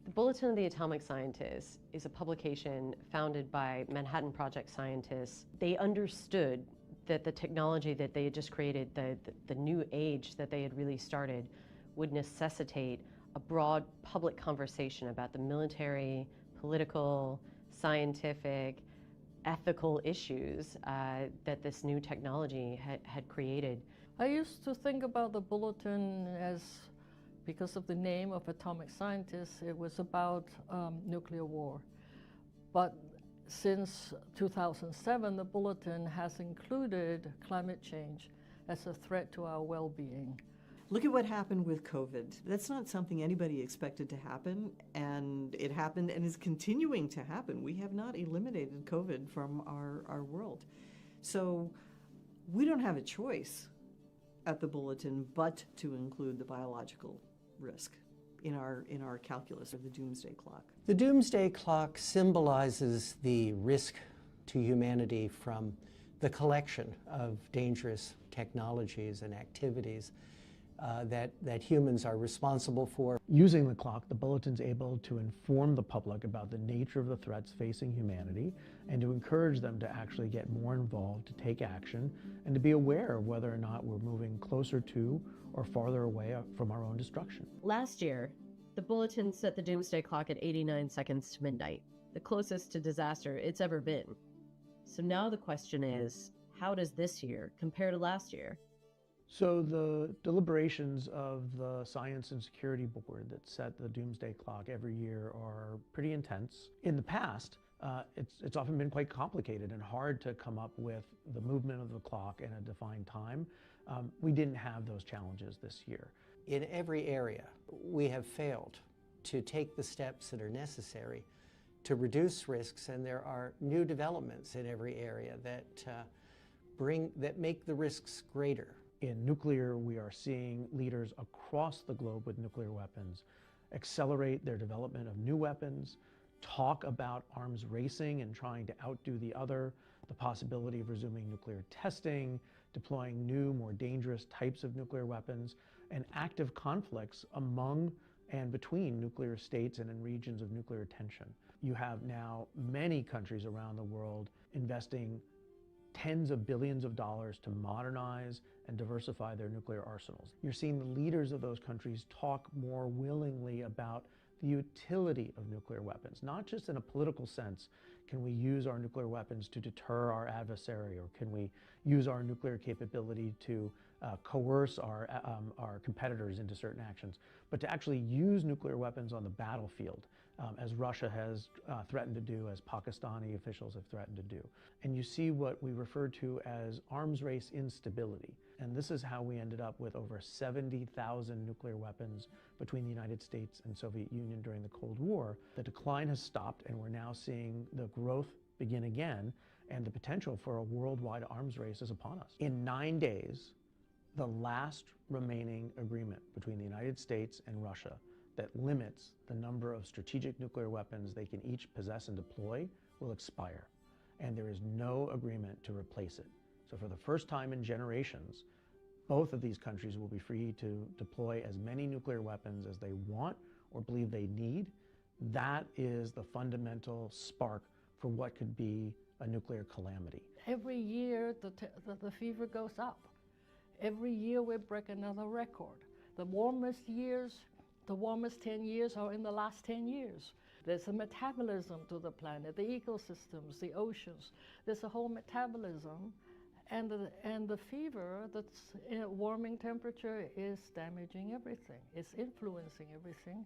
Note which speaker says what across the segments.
Speaker 1: The Bulletin of the Atomic Scientist is a publication founded by Manhattan Project scientists. They understood that the technology that they had just created, the new age that they had really started, would necessitate a broad public conversation about the military, political, scientific, ethical issues that this new technology had created.
Speaker 2: I used to think about the bulletin as, because of the name of atomic scientists, it was about nuclear war. But since 2007, the bulletin has included climate change as a threat to our well-being.
Speaker 3: Look at what happened with COVID. That's not something anybody expected to happen, and it happened and is continuing to happen. We have not eliminated COVID from our world. So we don't have a choice at the bulletin but to include the biological risk in our calculus of the Doomsday Clock.
Speaker 4: The Doomsday Clock symbolizes the risk to humanity from the collection of dangerous technologies and activities that humans are responsible for.
Speaker 5: Using the clock, the bulletin's able to inform the public about the nature of the threats facing humanity and to encourage them to actually get more involved, to take action, and to be aware of whether or not we're moving closer to or farther away from our own destruction.
Speaker 1: Last year, the bulletin set the Doomsday Clock at 89 seconds to midnight, the closest to disaster it's ever been. So now the question is, how does this year compare to last year?
Speaker 5: So the deliberations of the Science and Security Board that set the Doomsday Clock every year are pretty intense. In the past, it's often been quite complicated and hard to come up with the movement of the clock in a defined time. We didn't have those challenges this year.
Speaker 4: In every area, we have failed to take the steps that are necessary to reduce risks, and there are new developments in every area that make the risks greater.
Speaker 5: In nuclear, we are seeing leaders across the globe with nuclear weapons accelerate their development of new weapons, talk about arms racing and trying to outdo the other, the possibility of resuming nuclear testing, deploying new, more dangerous types of nuclear weapons, and active conflicts among and between nuclear states and in regions of nuclear tension. You have now many countries around the world investing tens of billions of dollars to modernize and diversify their nuclear arsenals. You're seeing the leaders of those countries talk more willingly about the utility of nuclear weapons, not just in a political sense. Can we use our nuclear weapons to deter our adversary, or can we use our nuclear capability to coerce our competitors into certain actions, but to actually use nuclear weapons on the battlefield, as Russia has threatened to do, as Pakistani officials have threatened to do. And you see what we refer to as arms race instability. And this is how we ended up with over 70,000 nuclear weapons between the United States and Soviet Union during the Cold War. The decline has stopped, and we're now seeing the growth begin again, and the potential for a worldwide arms race is upon us. In 9 days, the last remaining agreement between the United States and Russia that limits the number of strategic nuclear weapons they can each possess and deploy will expire, and there is no agreement to replace it. So for the first time in generations, both of these countries will be free to deploy as many nuclear weapons as they want or believe they need. That is the fundamental spark for what could be a nuclear calamity.
Speaker 2: Every year the fever goes up. Every year we break another record. The warmest 10 years are in the last 10 years. There's a metabolism to the planet, the ecosystems, the oceans. There's a whole metabolism, and the fever that's in a warming temperature is damaging everything. It's influencing everything.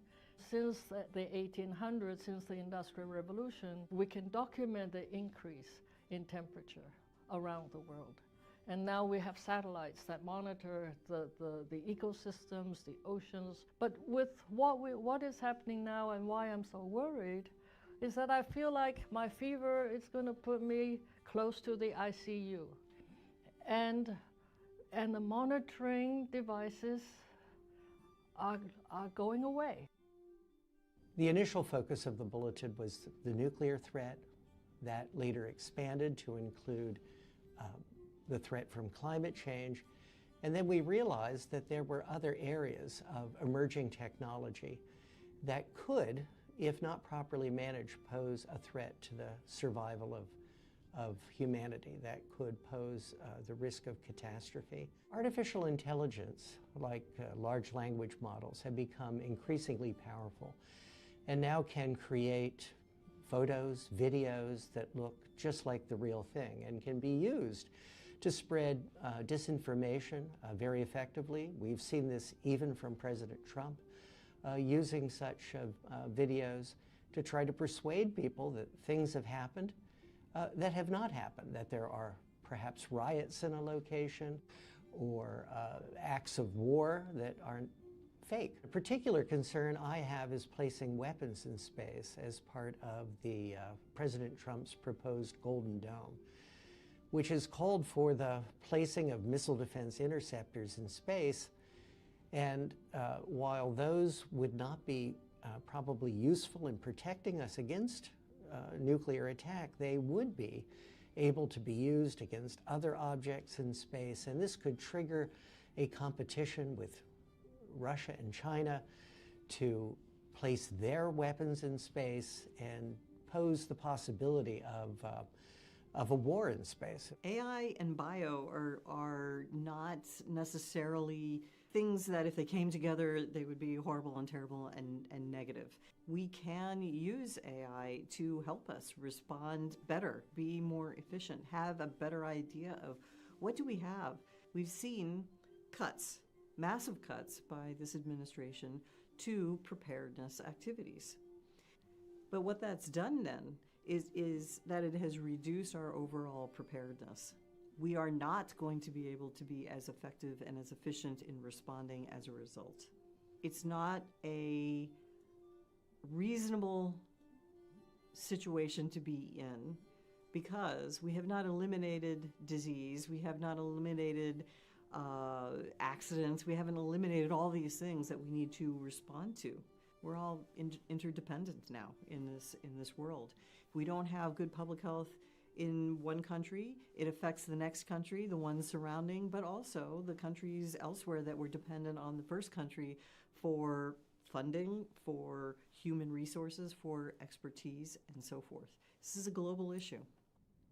Speaker 2: Since the 1800s, since the Industrial Revolution, we can document the increase in temperature around the world. And now we have satellites that monitor the ecosystems, the oceans. But with what is happening now, and why I'm so worried, is that I feel like my fever is going to put me close to the ICU. And the monitoring devices are going away.
Speaker 4: The initial focus of the bulletin was the nuclear threat, that later expanded to include the threat from climate change. And then we realized that there were other areas of emerging technology that could, if not properly managed, pose a threat to the survival of humanity, that could pose the risk of catastrophe. Artificial intelligence, like large language models, have become increasingly powerful and now can create photos, videos that look just like the real thing and can be used to spread disinformation very effectively. We've seen this even from President Trump, using such videos to try to persuade people that things have happened that have not happened, that there are perhaps riots in a location or acts of war that aren't fake. A particular concern I have is placing weapons in space as part of the President Trump's proposed Golden Dome, which has called for the placing of missile defense interceptors in space. And while those would not be probably useful in protecting us against nuclear attack, they would be able to be used against other objects in space. And this could trigger a competition with Russia and China to place their weapons in space and pose the possibility of a war in space.
Speaker 3: AI and bio are not necessarily things that if they came together, they would be horrible and terrible and negative. We can use AI to help us respond better, be more efficient, have a better idea of what do we have. We've seen cuts, massive cuts by this administration to preparedness activities. But what that's done then is that it has reduced our overall preparedness. We are not going to be able to be as effective and as efficient in responding as a result. It's not a reasonable situation to be in because we have not eliminated disease, we have not eliminated accidents, we haven't eliminated all these things that we need to respond to. We're all interdependent now in this world. If we don't have good public health in one country, it affects the next country, the ones surrounding, but also the countries elsewhere that were dependent on the first country for funding, for human resources, for expertise, and so forth. This is a global issue.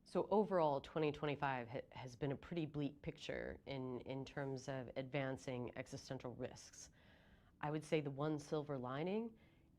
Speaker 1: So overall, 2025 has been a pretty bleak picture in terms of advancing existential risks. I would say the one silver lining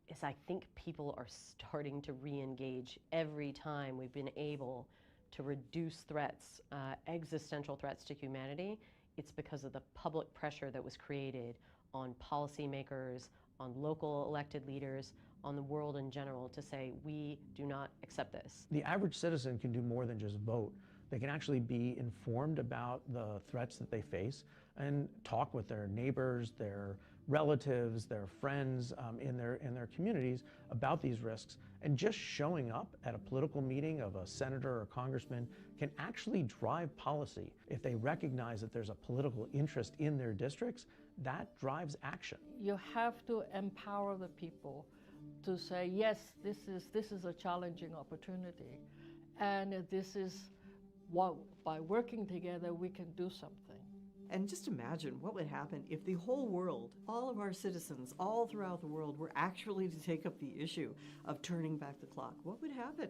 Speaker 1: is I think people are starting to re-engage every time we've been able to reduce threats, existential threats to humanity. It's because of the public pressure that was created on policymakers, on local elected leaders, on the world in general to say, we do not accept this.
Speaker 5: The average citizen can do more than just vote. They can actually be informed about the threats that they face and talk with their neighbors, their relatives, their friends in their communities about these risks. And just showing up at a political meeting of a senator or congressman can actually drive policy. If they recognize that there's a political interest in their districts, that drives action.
Speaker 2: You have to empower the people to say, yes, this is a challenging opportunity, and this is what, by working together, we can do something.
Speaker 3: And just imagine what would happen if the whole world, all of our citizens, all throughout the world, were actually to take up the issue of turning back the clock. What would happen?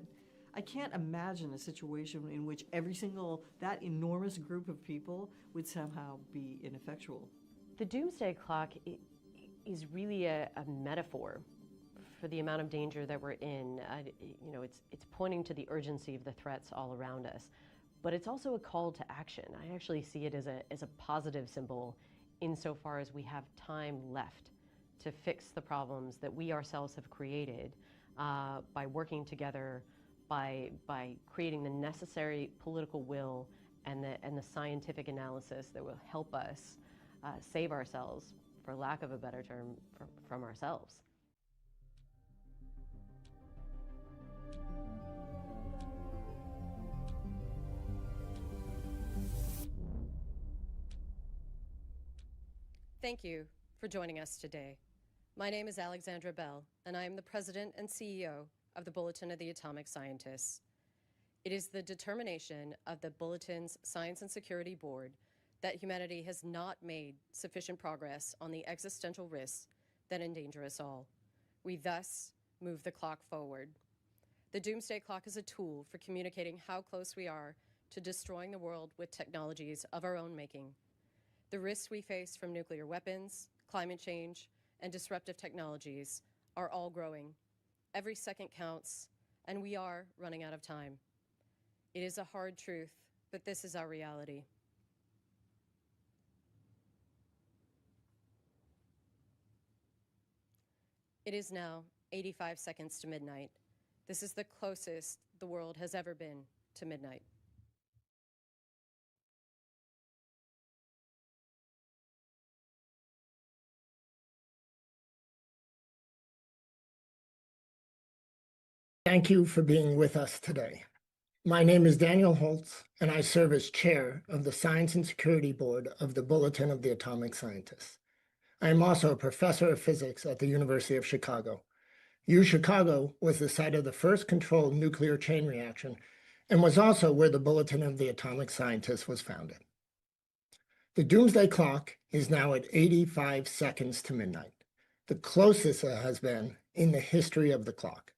Speaker 3: I can't imagine a situation in which that enormous group of people would somehow be ineffectual.
Speaker 1: The Doomsday Clock is really a metaphor for the amount of danger that we're in. It's pointing to the urgency of the threats all around us. But it's also a call to action. I actually see it as a positive symbol insofar as we have time left to fix the problems that we ourselves have created by working together, by creating the necessary political will and the scientific analysis that will help us save ourselves, for lack of a better term, from ourselves.
Speaker 6: Thank you for joining us today. My name is Alexandra Bell, and I am the President and CEO of the Bulletin of the Atomic Scientists. It is the determination of the Bulletin's Science and Security Board that humanity has not made sufficient progress on the existential risks that endanger us all. We thus move the clock forward. The Doomsday Clock is a tool for communicating how close we are to destroying the world with technologies of our own making. The risks we face from nuclear weapons, climate change, and disruptive technologies are all growing. Every second counts, and we are running out of time. It is a hard truth, but this is our reality. It is now 85 seconds to midnight. This is the closest the world has ever been to midnight.
Speaker 7: Thank you for being with us today. My name is Daniel Holtz, and I serve as chair of the Science and Security Board of the Bulletin of the Atomic Scientists. I am also a professor of physics at the University of Chicago. UChicago was the site of the first controlled nuclear chain reaction and was also where the Bulletin of the Atomic Scientists was founded. The Doomsday Clock is now at 85 seconds to midnight, the closest it has been in the history of the clock.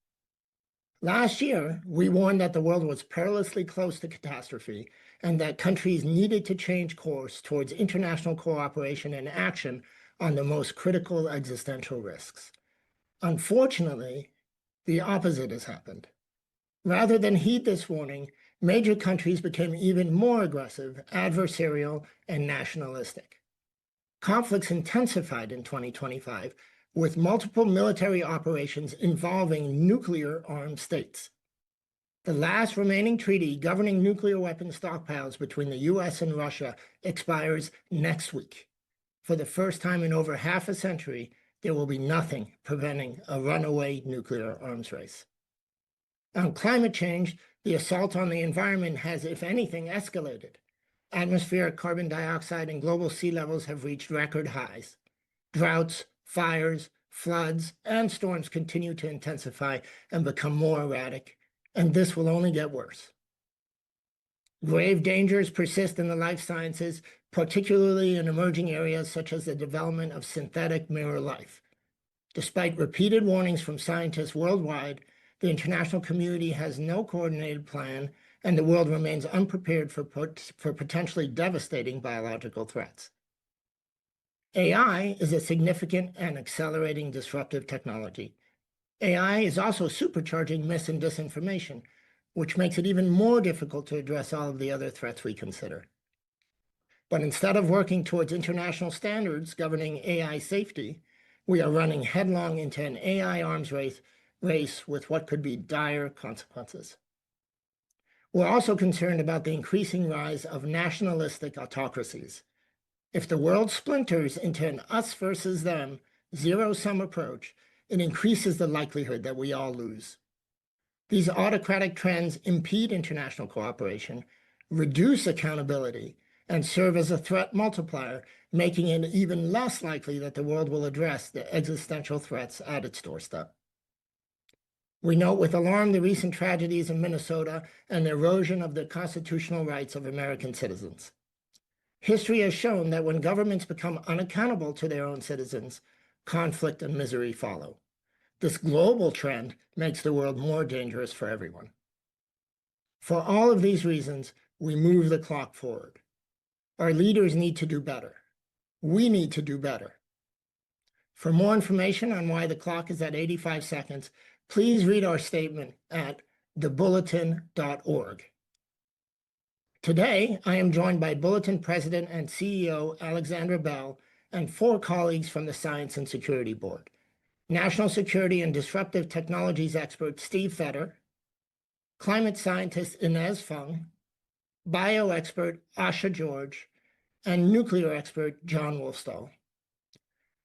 Speaker 7: Last year, we warned that the world was perilously close to catastrophe and that countries needed to change course towards international cooperation and action on the most critical existential risks. Unfortunately, the opposite has happened. Rather than heed this warning, major countries became even more aggressive, adversarial, and nationalistic. Conflicts intensified in 2025, with multiple military operations involving nuclear-armed states. The last remaining treaty governing nuclear weapon stockpiles between the US and Russia expires next week. For the first time in over half a century, there will be nothing preventing a runaway nuclear arms race. On climate change, the assault on the environment has, if anything, escalated. Atmospheric carbon dioxide and global sea levels have reached record highs. Droughts, fires, floods, and storms continue to intensify and become more erratic, and this will only get worse. Grave dangers persist in the life sciences, particularly in emerging areas such as the development of synthetic mirror life. Despite repeated warnings from scientists worldwide, the international community has no coordinated plan, and the world remains unprepared for potentially devastating biological threats. AI is a significant and accelerating disruptive technology. AI is also supercharging mis- and disinformation, which makes it even more difficult to address all of the other threats we consider. But instead of working towards international standards governing AI safety, we are running headlong into an AI arms race with what could be dire consequences. We're also concerned about the increasing rise of nationalistic autocracies. If the world splinters into an us versus them, zero-sum approach, it increases the likelihood that we all lose. These autocratic trends impede international cooperation, reduce accountability, and serve as a threat multiplier, making it even less likely that the world will address the existential threats at its doorstep. We note with alarm the recent tragedies in Minnesota and the erosion of the constitutional rights of American citizens. History has shown that when governments become unaccountable to their own citizens, conflict and misery follow. This global trend makes the world more dangerous for everyone. For all of these reasons, we move the clock forward. Our leaders need to do better. We need to do better. For more information on why the clock is at 85 seconds, please read our statement at thebulletin.org. Today, I am joined by Bulletin President and CEO Alexandra Bell and 4 colleagues from the Science and Security Board. National Security and Disruptive Technologies expert Steve Fetter, climate scientist Inez Fung, bio-expert Asha George, and nuclear expert John Wolfstall.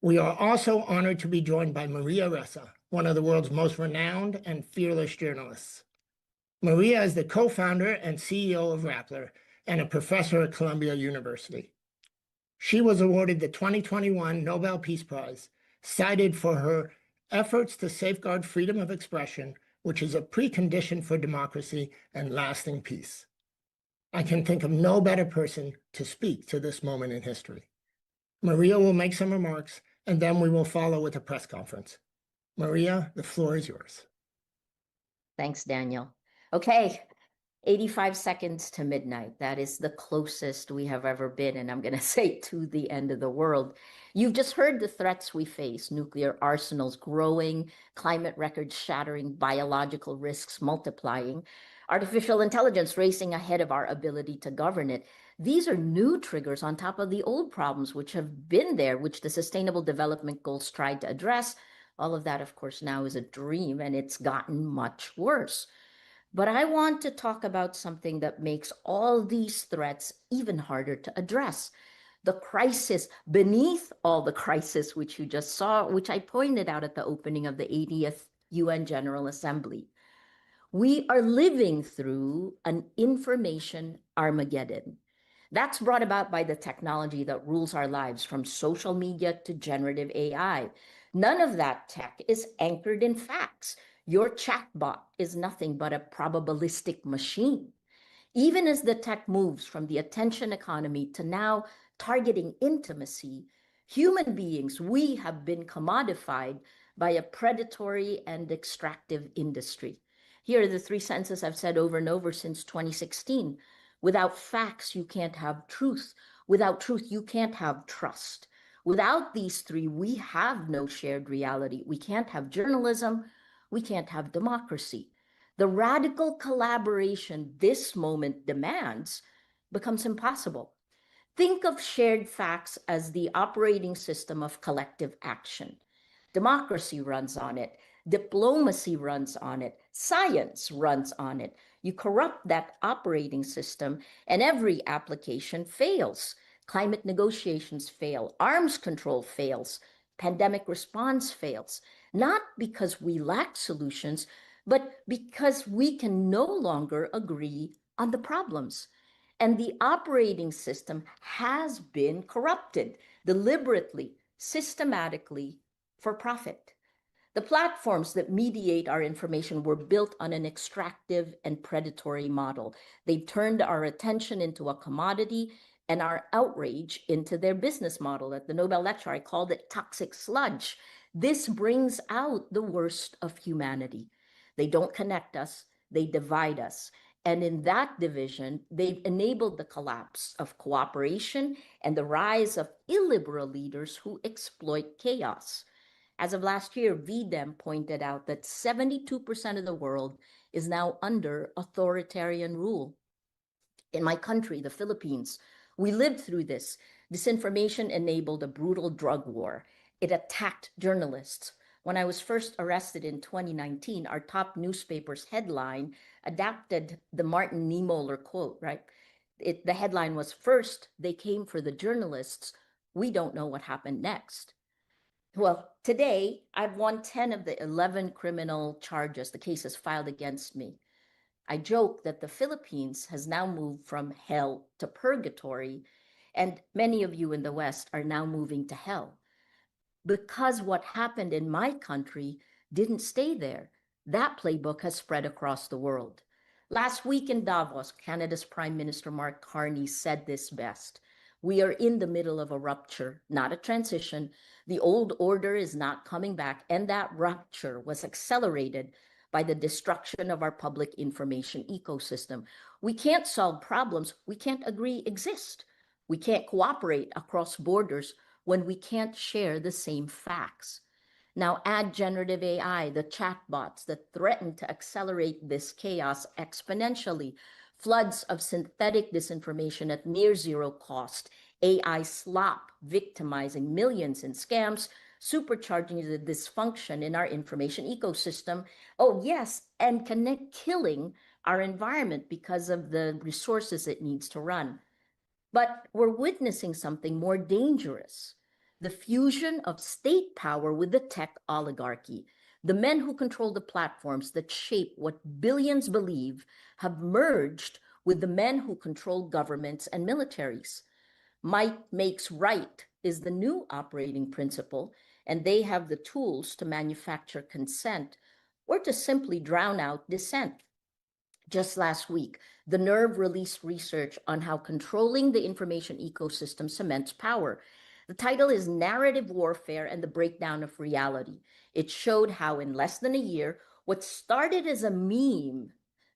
Speaker 7: We are also honored to be joined by Maria Ressa, one of the world's most renowned and fearless journalists. Maria is the co-founder and CEO of Rappler and a professor at Columbia University. She was awarded the 2021 Nobel Peace Prize, cited for her efforts to safeguard freedom of expression, which is a precondition for democracy and lasting peace. I can think of no better person to speak to this moment in history. Maria will make some remarks, and then we will follow with a press conference. Maria, the floor is yours.
Speaker 8: Thanks, Daniel. Okay, 85 seconds to midnight. That is the closest we have ever been, and I'm going to say to the end of the world. You've just heard the threats we face: nuclear arsenals growing, climate records shattering, biological risks multiplying, artificial intelligence racing ahead of our ability to govern it. These are new triggers on top of the old problems which have been there, which the Sustainable Development Goals tried to address. All of that, of course, now is a dream, and it's gotten much worse. But I want to talk about something that makes all these threats even harder to address. The crisis beneath all the crisis, which you just saw, which I pointed out at the opening of the 80th UN General Assembly. We are living through an information Armageddon. That's brought about by the technology that rules our lives, from social media to generative AI. None of that tech is anchored in facts. Your chatbot is nothing but a probabilistic machine. Even as the tech moves from the attention economy to now targeting intimacy, human beings, we have been commodified by a predatory and extractive industry. Here are the three sentences I've said over and over since 2016. Without facts, you can't have truth. Without truth, you can't have trust. Without these three, we have no shared reality. We can't have journalism. We can't have democracy. The radical collaboration this moment demands becomes impossible. Think of shared facts as the operating system of collective action. Democracy runs on it. Diplomacy runs on it. Science runs on it. You corrupt that operating system, and every application fails. Climate negotiations fail. Arms control fails. Pandemic response fails. Not because we lack solutions, but because we can no longer agree on the problems. And the operating system has been corrupted deliberately, systematically, for profit. The platforms that mediate our information were built on an extractive and predatory model. They turned our attention into a commodity and our outrage into their business model. At the Nobel lecture, I called it toxic sludge. This brings out the worst of humanity. They don't connect us, they divide us. And in that division, they've enabled the collapse of cooperation and the rise of illiberal leaders who exploit chaos. As of last year, VDEM pointed out that 72% of the world is now under authoritarian rule. In my country, the Philippines, we lived through this. Disinformation enabled a brutal drug war. It attacked journalists. When I was first arrested in 2019, our top newspaper's headline adapted the Martin Niemöller quote, right? The headline was, "First, they came for the journalists. We don't know what happened next." Well, today, I've won 10 of the 11 criminal charges, the cases filed against me. I joke that the Philippines has now moved from hell to purgatory, and many of you in the West are now moving to hell. Because what happened in my country didn't stay there. That playbook has spread across the world. Last week in Davos, Canada's Prime Minister Mark Carney said this best: "We are in the middle of a rupture, not a transition. The old order is not coming back, and that rupture was accelerated by the destruction of our public information ecosystem. We can't solve problems we can't agree exist. We can't cooperate across borders when we can't share the same facts." Now add generative AI, the chatbots that threaten to accelerate this chaos exponentially, floods of synthetic disinformation at near zero cost, AI slop victimizing millions in scams, supercharging the dysfunction in our information ecosystem. Oh yes, and killing our environment because of the resources it needs to run. But we're witnessing something more dangerous: the fusion of state power with the tech oligarchy. The men who control the platforms that shape what billions believe have merged with the men who control governments and militaries. Might makes right is the new operating principle, and they have the tools to manufacture consent or to simply drown out dissent. Just last week, the Nerve released research on how controlling the information ecosystem cements power. The title is Narrative Warfare and the Breakdown of Reality. It showed how in less than a year, what started as a meme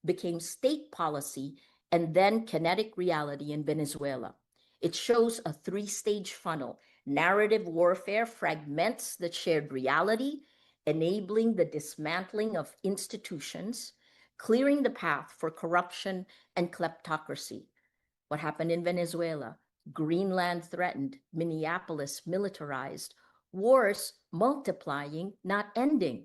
Speaker 8: became state policy and then kinetic reality in Venezuela. It shows a three-stage funnel. Narrative warfare fragments the shared reality, enabling the dismantling of institutions, clearing the path for corruption and kleptocracy. What happened in Venezuela? Greenland threatened, Minneapolis militarized, wars multiplying, not ending.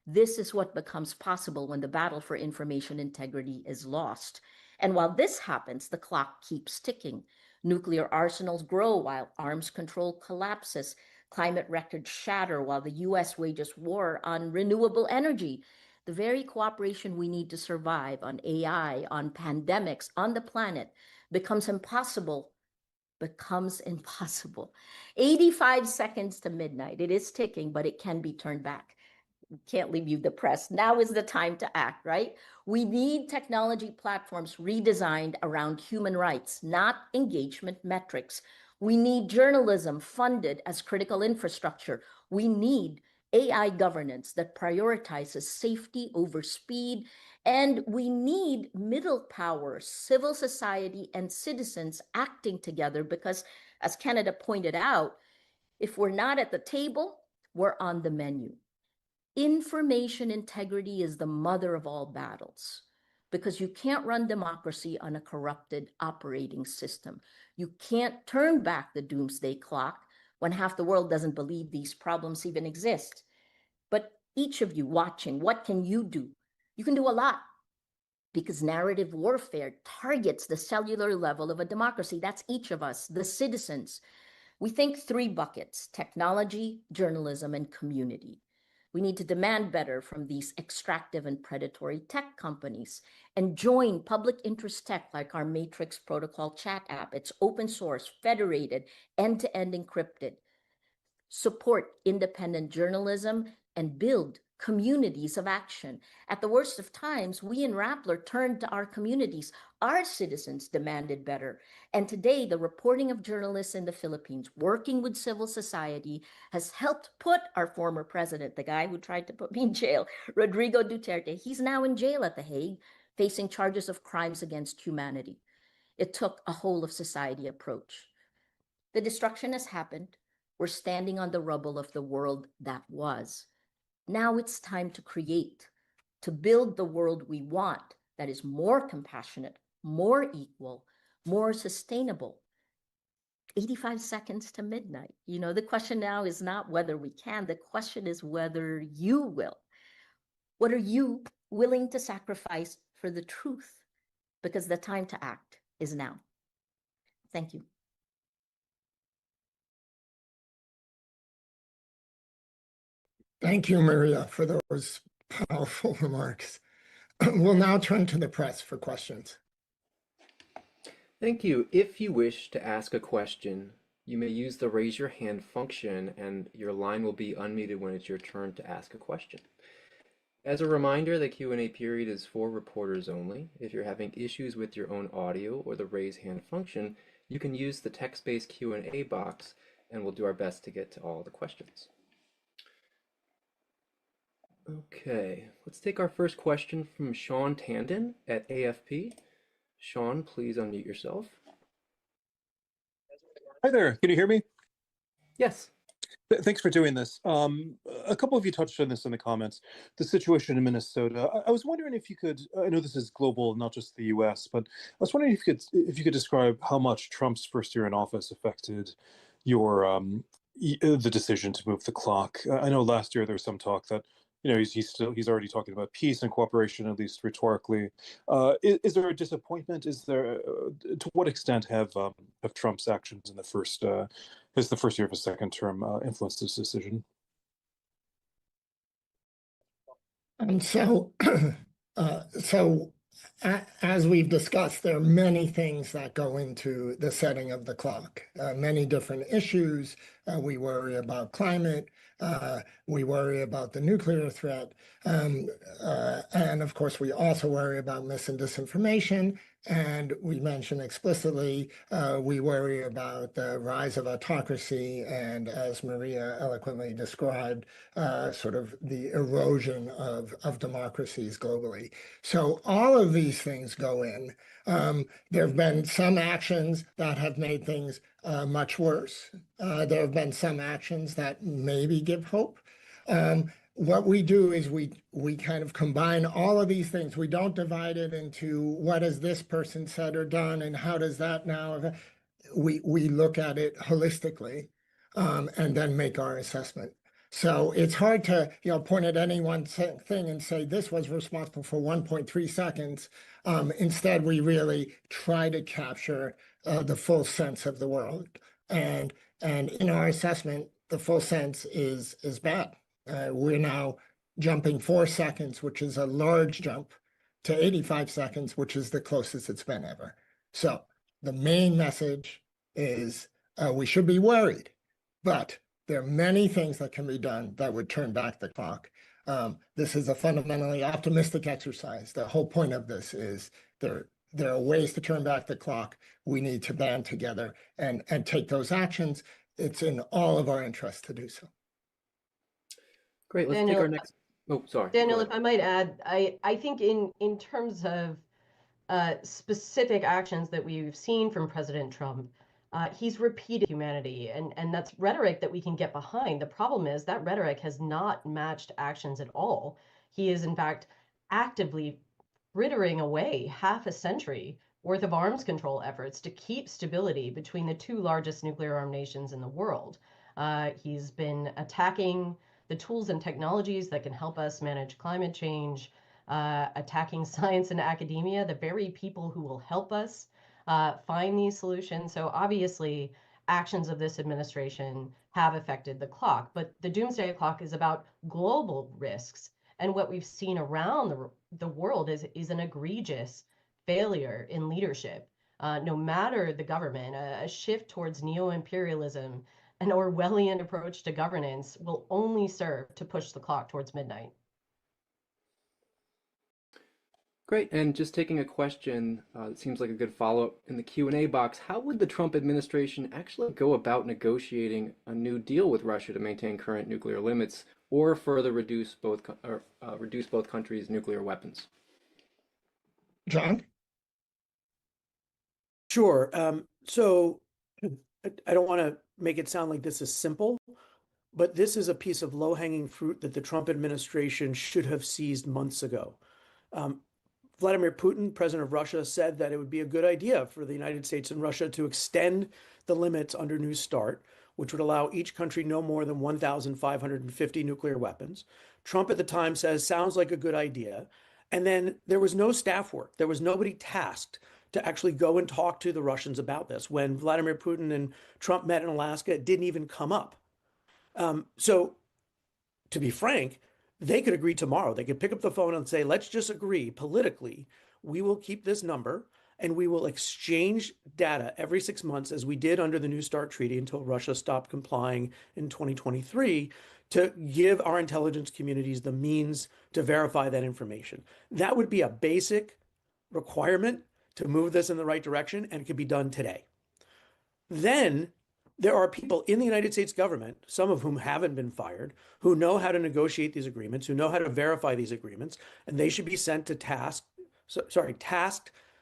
Speaker 8: This is what becomes possible when the battle for information integrity is lost. And while this happens, the clock keeps ticking. Nuclear arsenals grow while arms control collapses. Climate records shatter while the US wages war on renewable energy. The very cooperation we need to survive on AI, on pandemics, on the planet becomes impossible. 85 seconds to midnight. It is ticking, but it can be turned back. Can't leave you depressed. Now is the time to act, right? We need technology platforms redesigned around human rights, not engagement metrics. We need journalism funded as critical infrastructure. We need AI governance that prioritizes safety over speed. And we need middle power, civil society, and citizens acting together because, as Canada pointed out, if we're not at the table, we're on the menu. Information integrity is the mother of all battles because you can't run democracy on a corrupted operating system. You can't turn back the doomsday clock when half the world doesn't believe these problems even exist. But each of you watching, what can you do? You can do a lot because narrative warfare targets the cellular level of a democracy. That's each of us, the citizens. We think three buckets: technology, journalism, and community. We need to demand better from these extractive and predatory tech companies and join public interest tech like our Matrix Protocol chat app. It's open source, federated, end-to-end encrypted. Support independent journalism and build communities of action. At the worst of times, we in Rappler turned to our communities. Our citizens demanded better. And today, the reporting of journalists in the Philippines, working with civil society, has helped put our former president, the guy who tried to put me in jail, Rodrigo Duterte, he's now in jail at The Hague, facing charges of crimes against humanity. It took a whole of society approach. The destruction has happened. We're standing on the rubble of the world that was. Now it's time to create, to build the world we want that is more compassionate, more equal, more sustainable. 85 seconds to midnight. You know, the question now is not whether we can, the question is whether you will. What are you willing to sacrifice for the truth? Because the time to act is now. Thank you.
Speaker 7: Thank you, Maria, for those powerful remarks. We'll now turn to the press for questions.
Speaker 9: Thank you. If you wish to ask a question, you may use the raise your hand function and your line will be unmuted when it's your turn to ask a question. As a reminder, the Q&A period is for reporters only. If you're having issues with your own audio or the raise hand function, you can use the text-based Q&A box and we'll do our best to get to all the questions. Okay, let's take our first question from Sean Tandon at AFP. Sean, please unmute yourself.
Speaker 10: Hi there, can you hear me?
Speaker 9: Yes.
Speaker 10: Thanks for doing this. A couple of you touched on this in the comments, the situation in Minnesota. I was wondering if you could, I know this is global, not just the US, but I was wondering if you could describe how much Trump's first year in office affected your the decision to move the clock. I know last year there was some talk that he's already talking about peace and cooperation, at least rhetorically. Is there a disappointment? Is there to what extent have Trump's actions in the first year of his second term influenced this decision?
Speaker 7: As we've discussed, there are many things that go into the setting of the clock, many different issues. We worry about climate, we worry about the nuclear threat, and of course we also worry about mis and disinformation, And we mentioned explicitly, we worry about the rise of autocracy and, as Maria eloquently described, sort of the erosion of democracies globally. So all of these things go in. There have been some actions that have made things much worse. There have been some actions that maybe give hope. What we do is we kind of combine all of these things. We don't divide it into what has this person said or done and how does that now. We look at it holistically, and then make our assessment. So it's hard to point at any one thing and say this was responsible for 1.3 seconds. Instead, we really try to capture the full sense of the world, and in our assessment, the full sense is bad. We're now jumping 4 seconds, which is a large jump, to 85 seconds, which is the closest it's been ever. So the main message is we should be worried, but there are many things that can be done that would turn back the clock. This is a fundamentally optimistic exercise. The whole point of this is there are ways to turn back the clock. We need to band together and take those actions. It's in all of our interests to do so.
Speaker 9: Great. Let's take our next. Oh, sorry.
Speaker 1: Daniel, if I might add, I think in terms of specific actions that we've seen from President Trump, he's repeated humanity, and that's rhetoric that we can get behind. The problem is that rhetoric has not matched actions at all. He is, in fact, actively frittering away half a century worth of arms control efforts to keep stability between the two largest nuclear armed nations in the world. He's been attacking the tools and technologies that can help us manage climate change, attacking science and academia, the very people who will help us find these solutions. So obviously, actions of this administration have affected the clock, but the Doomsday Clock is about global risks. And what we've seen around the world is an egregious failure in leadership. No matter the government, a shift towards neo-imperialism, an Orwellian approach to governance will only serve to push the clock towards midnight.
Speaker 9: Great, and just taking a question that seems like a good follow-up in the Q&A box. How would the Trump administration actually go about negotiating a new deal with Russia to maintain current nuclear limits or further reduce both countries' nuclear weapons?
Speaker 7: John?
Speaker 5: Sure. So I don't want to make it sound like this is simple, but this is a piece of low-hanging fruit that the Trump administration should have seized months ago. Vladimir Putin, president of Russia, said that it would be a good idea for the United States and Russia to extend the limits under New START, which would allow each country no more than 1,550 nuclear weapons. Trump at the time says, sounds like a good idea. And then there was no staff work. There was nobody tasked to actually go and talk to the Russians about this. When Vladimir Putin and Trump met in Alaska, it didn't even come up. So to be frank, they could agree tomorrow. They could pick up the phone and say, let's just agree politically, we will keep this number and we will exchange data every 6 months as we did under the New START treaty until Russia stopped complying in 2023 to give our intelligence communities the means to verify that information. That would be a basic requirement to move this in the right direction, and it could be done today. Then there are people in the United States government, some of whom haven't been fired, who know how to negotiate these agreements, who know how to verify these agreements, and they should be sent to tasked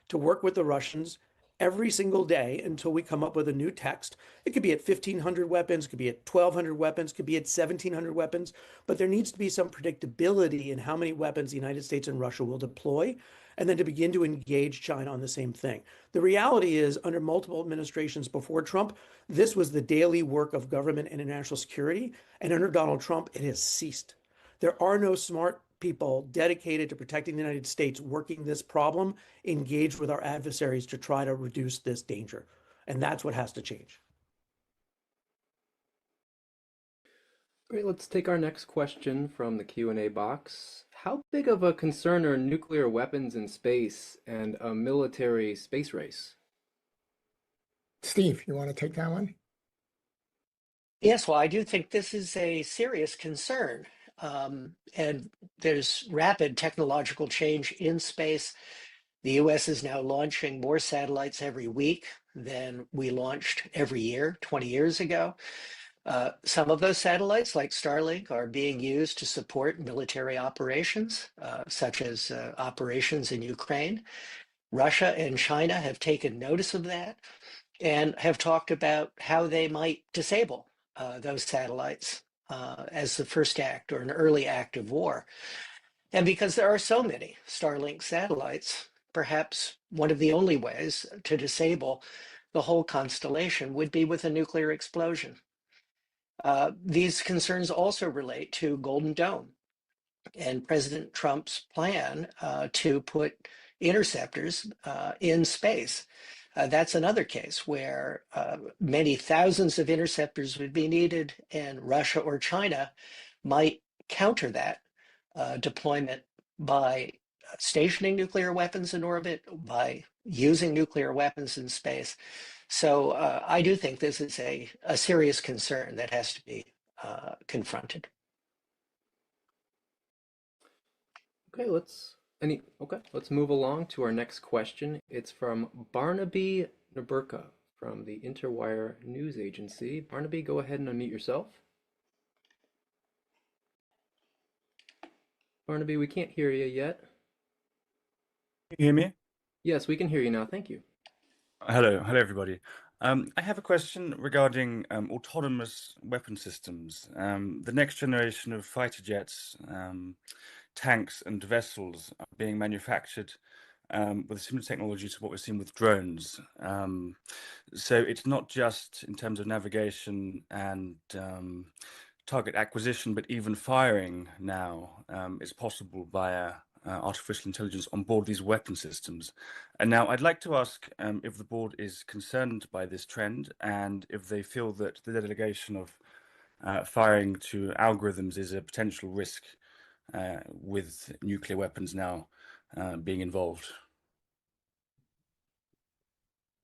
Speaker 5: to work with the Russians every single day until we come up with a new text. It could be at 1,500 weapons, could be at 1,200 weapons, could be at 1,700 weapons, but there needs to be some predictability in how many weapons the United States and Russia will deploy, and then to begin to engage China on the same thing. The reality is, under multiple administrations before Trump, this was the daily work of government and national security, and under Donald Trump, it has ceased. There are no smart people dedicated to protecting the United States working this problem, engaged with our adversaries to try to reduce this danger. And that's what has to change.
Speaker 9: Great, let's take our next question from the Q&A box. How big of a concern are nuclear weapons in space and a military space race?
Speaker 7: Steve, you want to take that one?
Speaker 4: Yes, well, I do think this is a serious concern. And there's rapid technological change in space. The US is now launching more satellites every week than we launched every year 20 years ago. Some of those satellites, like Starlink, are being used to support military operations, such as operations in Ukraine. Russia and China have taken notice of that and have talked about how they might disable those satellites as the first act or an early act of war. And because there are so many Starlink satellites, perhaps one of the only ways to disable the whole constellation would be with a nuclear explosion. These concerns also relate to Golden Dome and President Trump's plan to put interceptors in space. That's another case where many thousands of interceptors would be needed, and Russia or China might counter that deployment by stationing nuclear weapons in orbit, by using nuclear weapons in space. So I do think this is a serious concern that has to be confronted.
Speaker 9: Okay, let's move along to our next question. It's from Barnaby Naburka from the Interwire News Agency. Barnaby, go ahead and unmute yourself. Barnaby, we can't hear you yet.
Speaker 11: Can you hear me?
Speaker 9: Yes, we can hear you now. Thank you.
Speaker 11: Hello, everybody. I have a question regarding autonomous weapon systems. The next generation of fighter jets, tanks, and vessels are being manufactured with a similar technology to what we're seeing with drones. So it's not just in terms of navigation and target acquisition, but even firing now is possible via artificial intelligence on board these weapon systems. And now I'd like to ask if the board is concerned by this trend and if they feel that the delegation of firing to algorithms is a potential risk with nuclear weapons now being involved.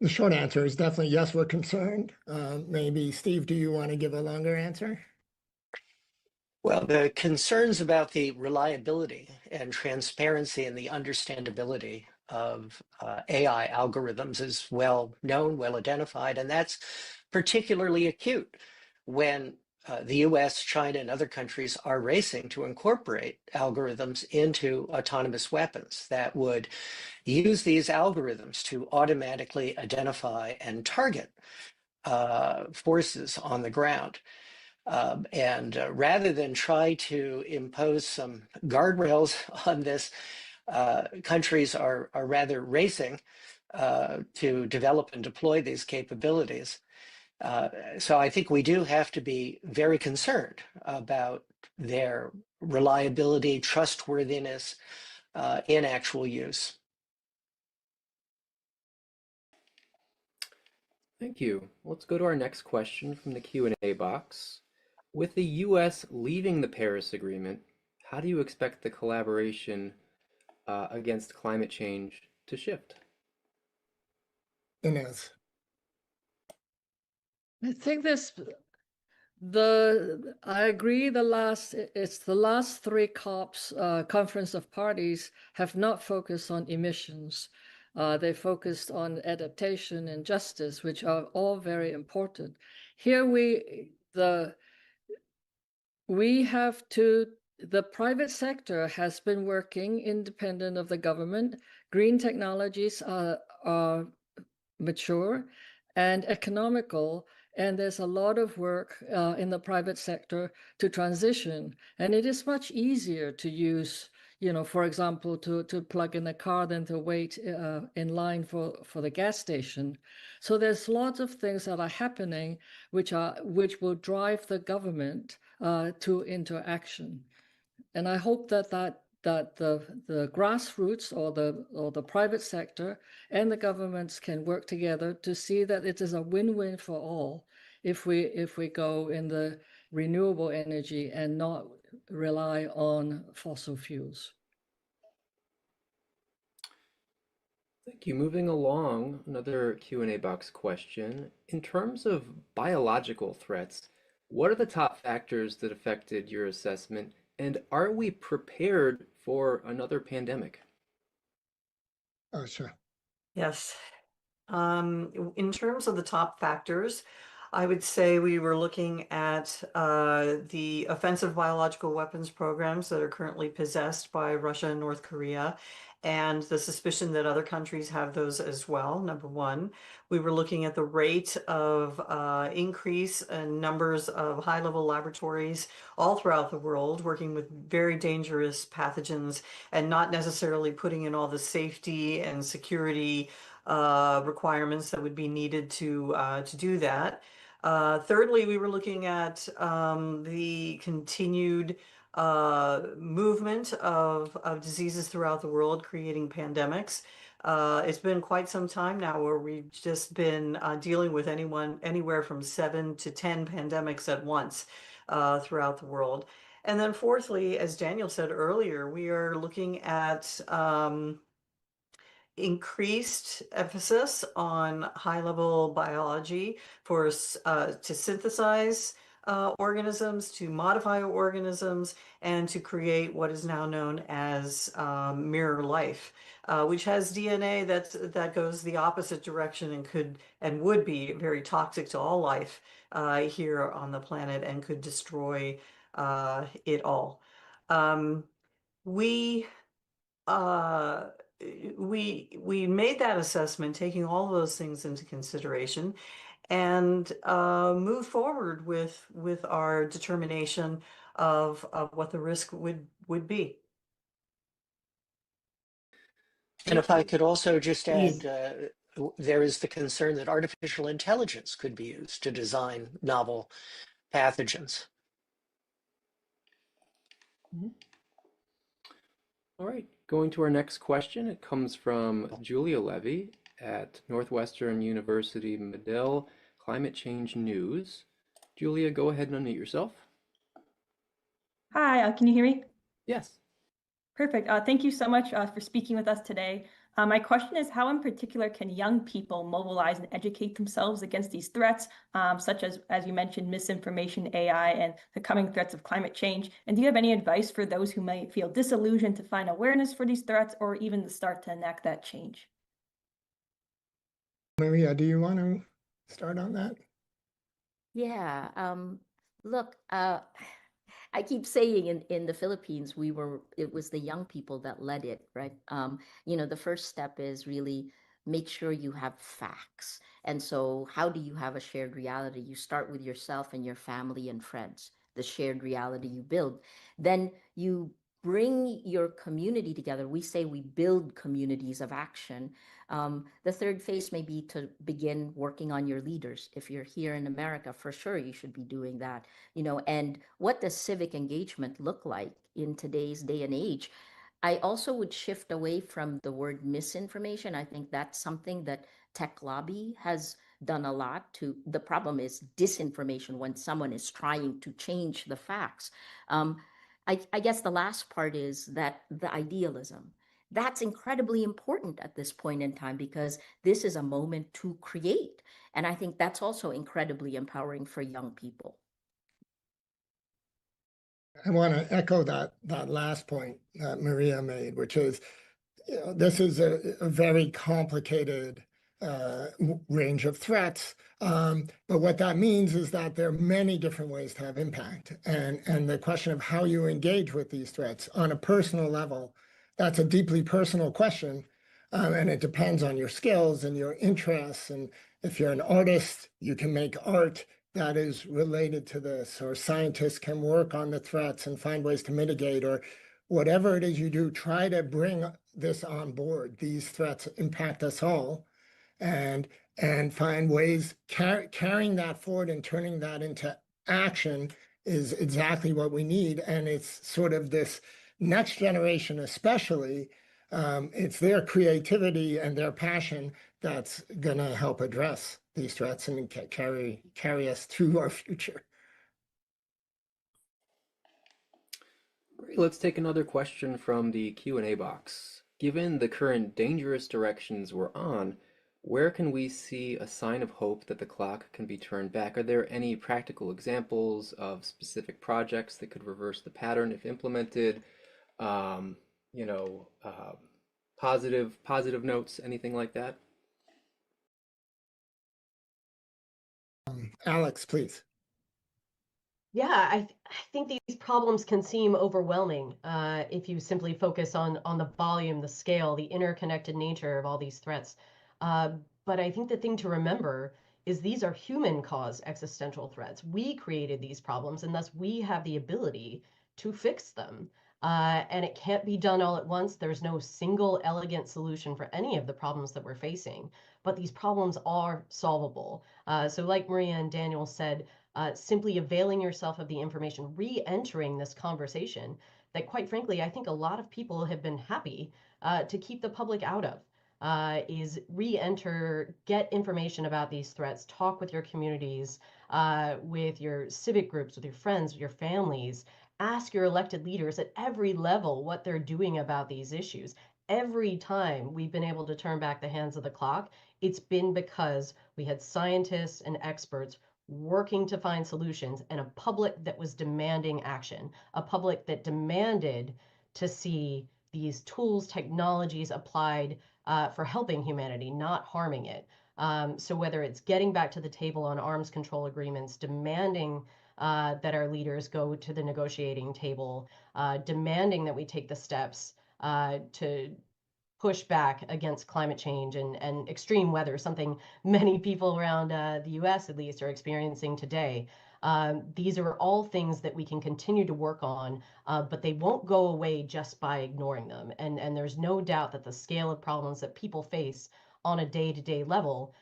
Speaker 7: The short answer is definitely yes, we're concerned. Maybe Steve, do you want to give a longer answer?
Speaker 4: Well, the concerns about the reliability and transparency and the understandability of AI algorithms is well known, well identified, and that's particularly acute when the US, China, and other countries are racing to incorporate algorithms into autonomous weapons that would use these algorithms to automatically identify and target forces on the ground. And rather than try to impose some guardrails on this, countries are rather racing to develop and deploy these capabilities. So I think we do have to be very concerned about their reliability, trustworthiness in actual use.
Speaker 9: Thank you. Let's go to our next question from the Q&A box. With the US leaving the Paris Agreement, how do you expect the collaboration against climate change to shift?
Speaker 7: Inez.
Speaker 2: I think I agree it's the last three COPs, Conference of Parties, have not focused on emissions. They focused on adaptation and justice, which are all very important. Here the private sector has been working independent of the government. Green technologies are mature and economical, and there's a lot of work in the private sector to transition. And it is much easier to use, for example, to plug in a car than to wait in line for the gas station. So there's lots of things that are happening which will drive the government into action. And I hope that the grassroots or the private sector and the governments can work together to see that it is a win-win for all if we go in the renewable energy and not rely on fossil fuels.
Speaker 9: Thank you. Moving along, another Q&A box question. In terms of biological threats, what are the top factors that affected your assessment, and are we prepared for another pandemic?
Speaker 7: Oh, sure.
Speaker 3: Yes. In terms of the top factors, I would say we were looking at the offensive biological weapons programs that are currently possessed by Russia and North Korea, and the suspicion that other countries have those as well, number one. We were looking at the rate of increase in numbers of high-level laboratories all throughout the world, working with very dangerous pathogens and not necessarily putting in all the safety and security requirements that would be needed to do that. Thirdly, we were looking at the continued movement of diseases throughout the world, creating pandemics. It's been quite some time now where we've just been dealing with anywhere from 7 to 10 pandemics at once throughout the world. And then fourthly, as Daniel said earlier, we are looking at increased emphasis on high-level biology for to synthesize organisms, to modify organisms, and to create what is now known as mirror life, which has DNA that goes the opposite direction and could and would be very toxic to all life here on the planet and could destroy it all. Um, we uh, we made that assessment, taking all those things into consideration, and moved forward with our determination of what the risk would be.
Speaker 4: And if I could also just
Speaker 7: Please.
Speaker 4: add, there is the concern that artificial intelligence could be used to design novel pathogens.
Speaker 9: All right, going to our next question. It comes from Julia Levy at Northwestern University Medill Climate Change News. Julia, go ahead and unmute yourself.
Speaker 12: Hi, can you hear me?
Speaker 9: Yes.
Speaker 12: Perfect. Thank you so much for speaking with us today. My question is, how in particular can young people mobilize and educate themselves against these threats, such as you mentioned, misinformation, AI, and the coming threats of climate change? And do you have any advice for those who might feel disillusioned to find awareness for these threats or even to start to enact that change?
Speaker 7: Maria, do you want to start on that?
Speaker 8: Yeah, look, I keep saying in the Philippines, it was the young people that led it, right? The first step is really make sure you have facts. And so how do you have a shared reality? You start with yourself and your family and friends, the shared reality you build. Then you bring your community together. We say we build communities of action. The third phase may be to begin working on your leaders. If you're here in America, for sure, you should be doing that. And what does civic engagement look like in today's day and age? I also would shift away from the word misinformation. I think that's something that tech lobby has done a lot to. The problem is disinformation when someone is trying to change the facts. I guess the last part is that the idealism. That's incredibly important at this point in time because this is a moment to create. And I think that's also incredibly empowering for young people.
Speaker 7: I want to echo that last point that Maria made, which is, this is a very complicated range of threats. But what that means is that there are many different ways to have impact. And the question of how you engage with these threats on a personal level, that's a deeply personal question. And it depends on your skills and your interests. And if you're an artist, you can make art that is related to this, or scientists can work on the threats and find ways to mitigate, or whatever it is you do, try to bring this on board. These threats impact us all, and find ways carrying that forward and turning that into action is exactly what we need. And it's sort of this next generation, especially, it's their creativity and their passion that's going to help address these threats and carry us through our future.
Speaker 9: Great. Let's take another question from the Q&A box. Given the current dangerous directions we're on, where can we see a sign of hope that the clock can be turned back? Are there any practical examples of specific projects that could reverse the pattern if implemented? Positive notes, anything like that?
Speaker 7: Alex, please.
Speaker 1: Yeah, I think these problems can seem overwhelming if you simply focus on the volume, the scale, the interconnected nature of all these threats. Uh, but I think the thing to remember is these are human-caused existential threats. We created these problems, and thus we have the ability to fix them. And it can't be done all at once. There's no single elegant solution for any of the problems that we're facing, but these problems are solvable. So like Maria and Daniel said, simply availing yourself of the information, re-entering this conversation that, quite frankly, I think a lot of people have been happy to keep the public out of. Is re-enter, get information about these threats, talk with your communities, with your civic groups, with your friends, with your families, ask your elected leaders at every level what they're doing about these issues. Every time we've been able to turn back the hands of the clock, it's been because we had scientists and experts working to find solutions and a public that was demanding action, a public that demanded to see these tools, technologies applied for helping humanity, not harming it. So whether it's getting back to the table on arms control agreements, demanding that our leaders go to the negotiating table, demanding that we take the steps to push back against climate change and extreme weather, something many people around the US at least are experiencing today. These are all things that we can continue to work on, but they won't go away just by ignoring them. And there's no doubt that the scale of problems that people face on a day-to-day level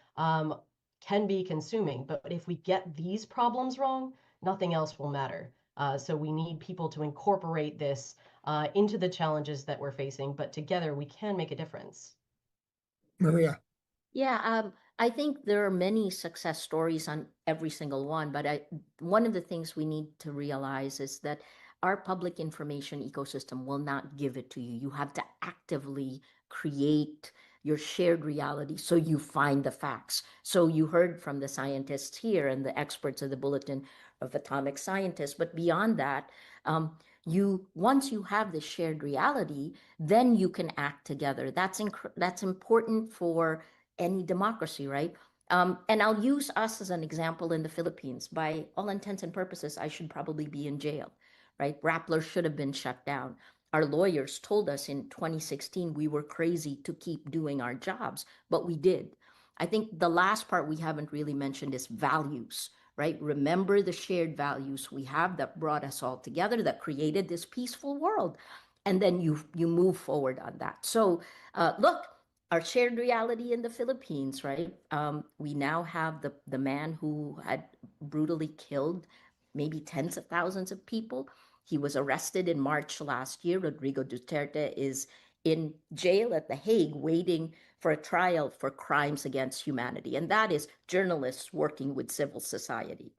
Speaker 1: can be consuming. But if we get these problems wrong, nothing else will matter. So we need people to incorporate this into the challenges that we're facing, but together we can make a difference.
Speaker 7: Maria.
Speaker 8: Yeah, I think there are many success stories on every single one, but one of the things we need to realize is that our public information ecosystem will not give it to you. You have to actively create your shared reality so you find the facts. So you heard from the scientists here and the experts of the Bulletin of Atomic Scientists, but beyond that, once you have the shared reality, then you can act together. That's important for any democracy, right? And I'll use us as an example in the Philippines. By all intents and purposes, I should probably be in jail, right? Rappler should have been shut down. Our lawyers told us in 2016 we were crazy to keep doing our jobs, but we did. I think the last part we haven't really mentioned is values, right? Remember the shared values we have that brought us all together, that created this peaceful world. And then you move forward on that. So look, our shared reality in the Philippines, right? We now have the man who had brutally killed maybe tens of thousands of people. He was arrested in March last year. Rodrigo Duterte is in jail at The Hague waiting for a trial for crimes against humanity. And that is journalists working with civil society.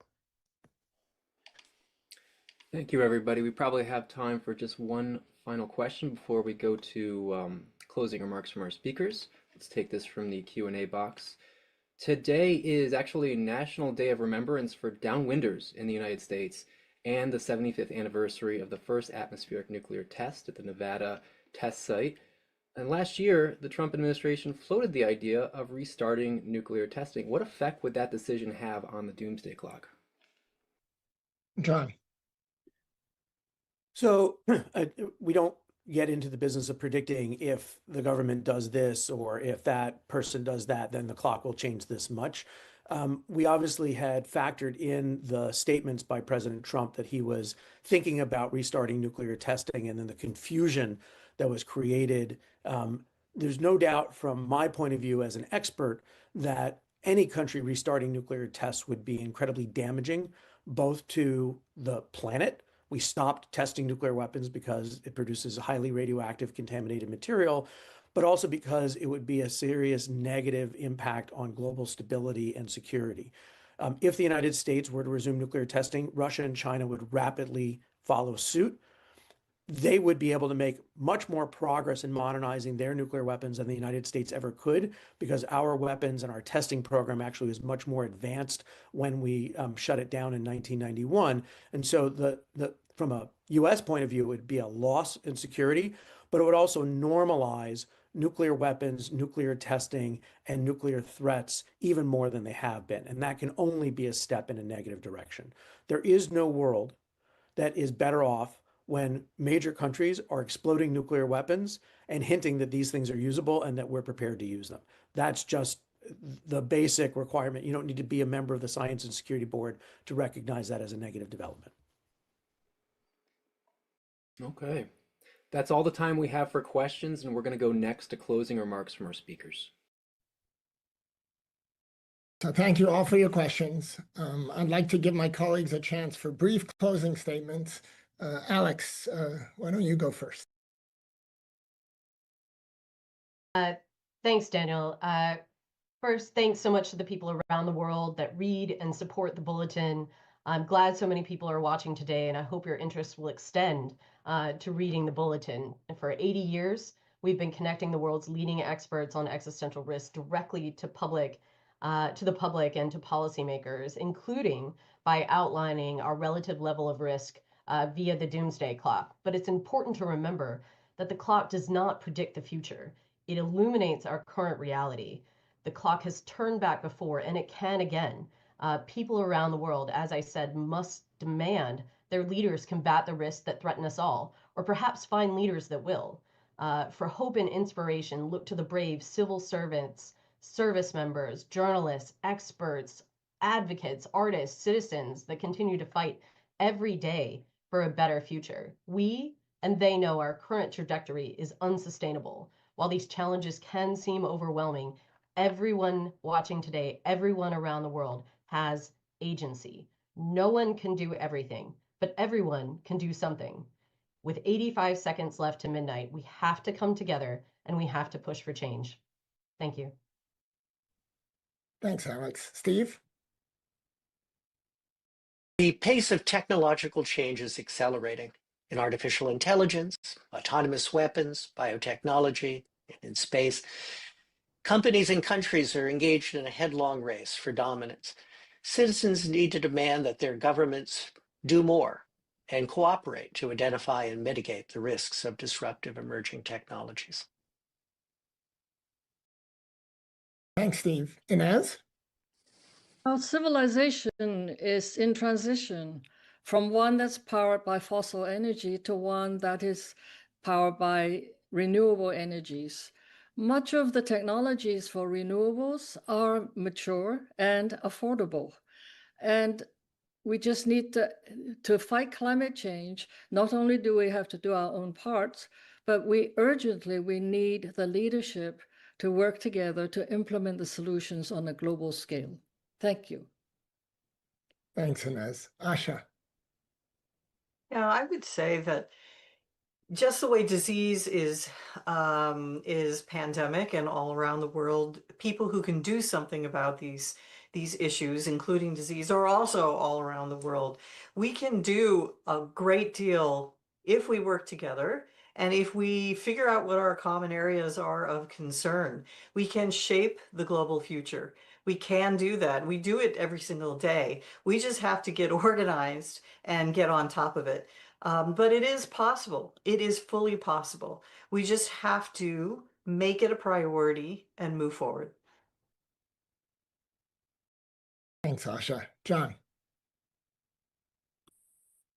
Speaker 9: Thank you, everybody. We probably have time for just one final question before we go to closing remarks from our speakers. Let's take this from the Q&A box. Today is actually National Day of Remembrance for Downwinders in the United States and the 75th anniversary of the first atmospheric nuclear test at the Nevada test site. And last year, the Trump administration floated the idea of restarting nuclear testing. What effect would that decision have on the Doomsday Clock?
Speaker 7: John.
Speaker 5: So we don't get into the business of predicting if the government does this or if that person does that, then the clock will change this much. We obviously had factored in the statements by President Trump that he was thinking about restarting nuclear testing, and then the confusion that was created. There's no doubt from my point of view as an expert that any country restarting nuclear tests would be incredibly damaging, both to the planet. We stopped testing nuclear weapons because it produces highly radioactive contaminated material, but also because it would be a serious negative impact on global stability and security. If the United States were to resume nuclear testing, Russia and China would rapidly follow suit. They would be able to make much more progress in modernizing their nuclear weapons than the United States ever could, because our weapons and our testing program actually was much more advanced when we shut it down in 1991. And so from a US point of view, it would be a loss in security, but it would also normalize nuclear weapons, nuclear testing, and nuclear threats even more than they have been. And that can only be a step in a negative direction. There is no world that is better off when major countries are exploding nuclear weapons and hinting that these things are usable and that we're prepared to use them. That's just the basic requirement. You don't need to be a member of the Science and Security Board to recognize that as a negative development.
Speaker 9: Okay. That's all the time we have for questions, and we're going to go next to closing remarks from our speakers.
Speaker 7: So thank you all for your questions. I'd like to give my colleagues a chance for brief closing statements. Alex, why don't you go first?
Speaker 1: Thanks, Daniel. First, thanks so much to the people around the world that read and support the Bulletin. I'm glad so many people are watching today, and I hope your interest will extend to reading the Bulletin. And for 80 years, we've been connecting the world's leading experts on existential risk directly to the public and to policymakers, including by outlining our relative level of risk via the Doomsday Clock. But it's important to remember that the clock does not predict the future. It illuminates our current reality. The clock has turned back before, and it can again. People around the world, as I said, must demand their leaders combat the risks that threaten us all, or perhaps find leaders that will. For hope and inspiration, look to the brave civil servants, service members, journalists, experts, advocates, artists, citizens that continue to fight every day for a better future. We and they know our current trajectory is unsustainable. While these challenges can seem overwhelming, everyone watching today, everyone around the world has agency. No one can do everything, but everyone can do something. With 85 seconds left to midnight, we have to come together and we have to push for change. Thank you.
Speaker 7: Thanks, Alex. Steve?
Speaker 4: The pace of technological change is accelerating in artificial intelligence, autonomous weapons, biotechnology, and in space. Companies and countries are engaged in a headlong race for dominance. Citizens need to demand that their governments do more and cooperate to identify and mitigate the risks of disruptive emerging technologies.
Speaker 7: Thanks, Steve. Inez?
Speaker 2: Well, civilization is in transition from one that's powered by fossil energy to one that is powered by renewable energies. Much of the technologies for renewables are mature and affordable. And we just need to fight climate change. Not only do we have to do our own parts, but we need the leadership to work together to implement the solutions on a global scale. Thank you.
Speaker 7: Thanks, Inez. Asha?
Speaker 3: Yeah, I would say that just the way disease is pandemic and all around the world, people who can do something about these issues, including disease, are also all around the world. We can do a great deal if we work together and if we figure out what our common areas are of concern. We can shape the global future. We can do that. We do it every single day. We just have to get organized and get on top of it. But it is possible. It is fully possible. We just have to make it a priority and move forward.
Speaker 7: Thanks, Asha. John?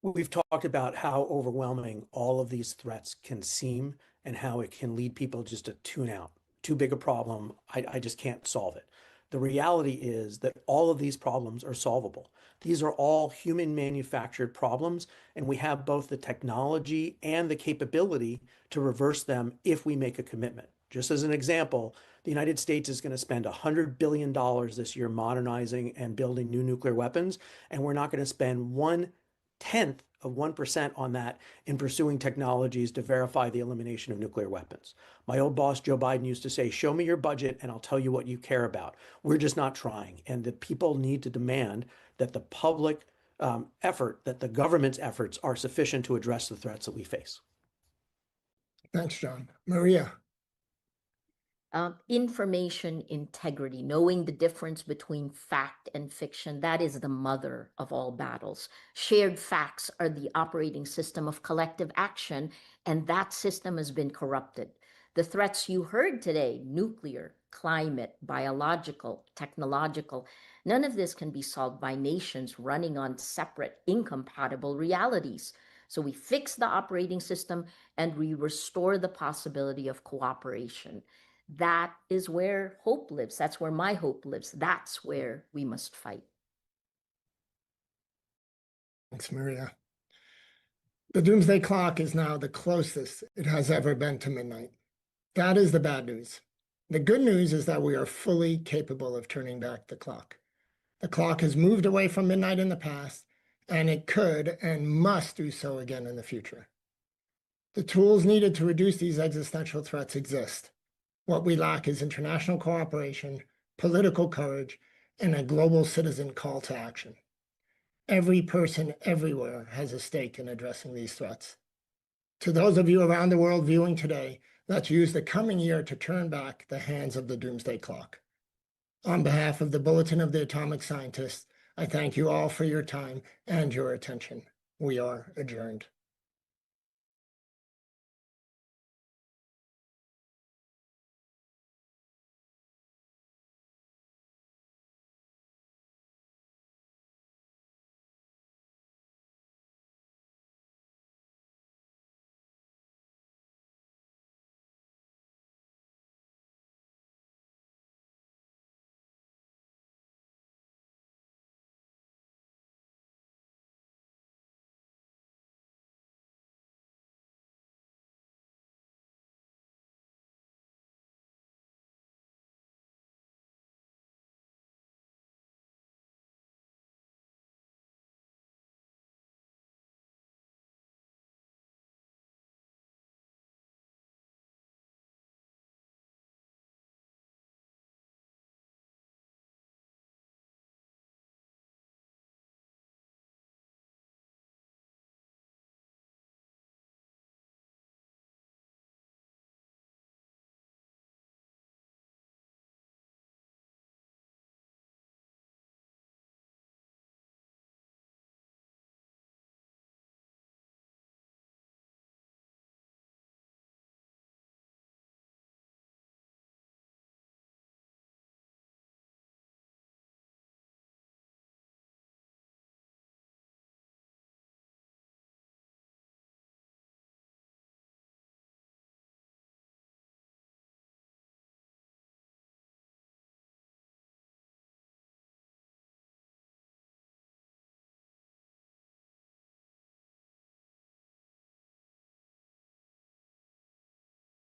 Speaker 5: We've talked about how overwhelming all of these threats can seem and how it can lead people just to tune out. Too big a problem. I just can't solve it. The reality is that all of these problems are solvable. These are all human manufactured problems, and we have both the technology and the capability to reverse them if we make a commitment. Just as an example, the United States is going to spend $100 billion this year modernizing and building new nuclear weapons, and we're not going to spend 0.1% on that in pursuing technologies to verify the elimination of nuclear weapons. My old boss, Joe Biden, used to say, show me your budget and I'll tell you what you care about. We're just not trying. And the people need to demand that the public effort, that the government's efforts are sufficient to address the threats that we face.
Speaker 7: Thanks, John. Maria?
Speaker 8: Information integrity, knowing the difference between fact and fiction, that is the mother of all battles. Shared facts are the operating system of collective action, and that system has been corrupted. The threats you heard today, nuclear, climate, biological, technological, none of this can be solved by nations running on separate, incompatible realities. So we fix the operating system and we restore the possibility of cooperation. That is where hope lives. That's where my hope lives. That's where we must fight.
Speaker 7: Thanks, Maria. The Doomsday Clock is now the closest it has ever been to midnight. That is the bad news. The good news is that we are fully capable of turning back the clock. The clock has moved away from midnight in the past, and it could and must do so again in the future. The tools needed to reduce these existential threats exist. What we lack is international cooperation, political courage, and a global citizen call to action. Every person everywhere has a stake in addressing these threats. To those of you around the world viewing today, let's use the coming year to turn back the hands of the Doomsday Clock. On behalf of the Bulletin of the Atomic Scientists, I thank you all for your time and your attention. We are adjourned.